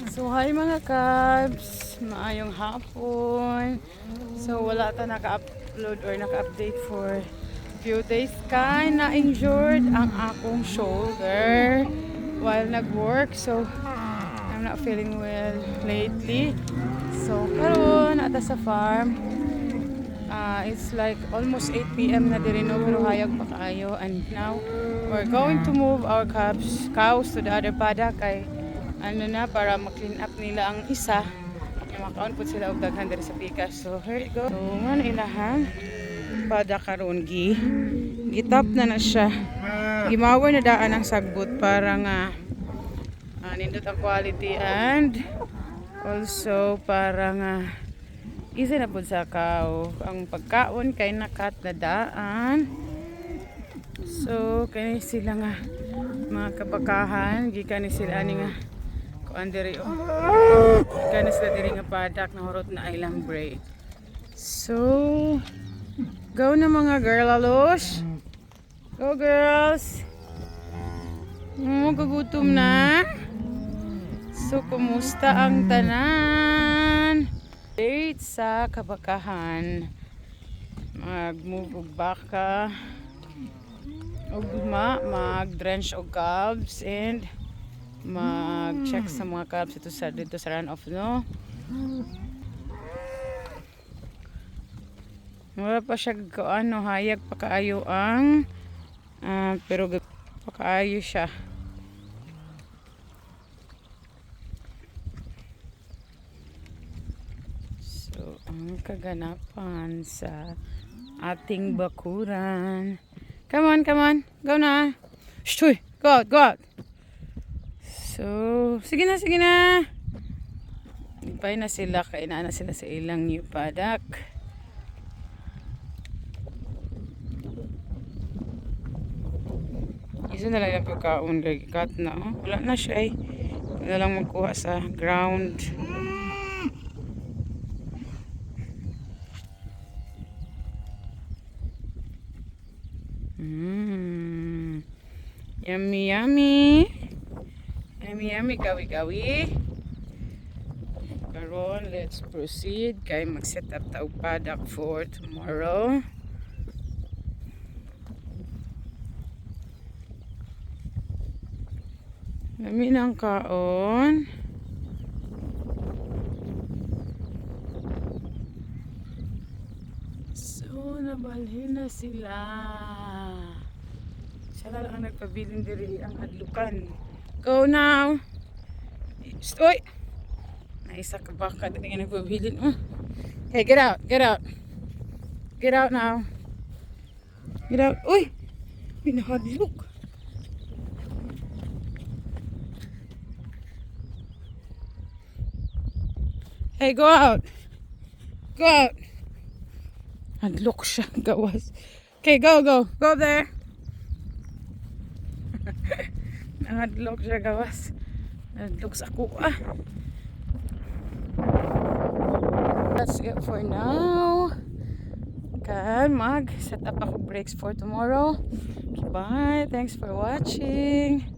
So hi mga kabs, maayong hapon. So wala ta naka-upload or naka-update for few days kay na-injured ang akong shoulder while nag-work. So I'm not feeling well lately. So karon ata sa farm. It's like almost 8 p.m. na diri no, pero hayag pa kaayo, and now we're going to move our cows to the other paddock kay ano na, para ma-clean up nila ang isa yung makaon po sila og daghan diri sa pikas. So here you go. So man ilahan paddock karon gitap na siya, gimawar na daan ang sagbot para nga nindot ang quality, and also para nga easy na po sa cow ang pagkaon kay nakat na daan. So kani sila nga mga kabakahan, gikan ni sila ani nga kuan diri gikan sila diri nga paddock na hurot na ilang break. So go na mga girlalos, go girls. Gugutom na. So kumusta ang tanan date sa kabakahan? Mag-move og baka og guma, mag-drench og calves, and mag-check sa mga calves dito sa runoff, no? Wala pa siya ano, hayag pa kaayo ang pero pa kaayo siya. So ang kaganapan sa ating bakuran. Come on, come on. Go na. Shh, go out, go out. So, sige na, sige na. Ipay na sila, kainaan na sila sa ilang new paddock. Isa na lang yung pagkaon, kat na. Oh, wala na siya eh. Wala lang magkuha sa ground. Yummy, yummy. Yummy, yummy, gawi-gawi. Karon, let's proceed kay mag-set up ta og paddock for tomorrow. Lami ng kaon. So, nabalhin na sila. Siya lang ang nagpabiling diri ang adlukan. Go now. Stoy. Naisa ka baka diri nga nagpabilin. Hey, get out, get out. Get out now. Get out. Uy! Pinahadlok. Hey, go out. Go out. Hadlok siya, gawas. Okay, go, go. Go there. Hadlok siya, gawas. Hadlok sa kuha. That's it for now. Kan mag set up ako breaks for tomorrow. Okay, bye. Thanks for watching.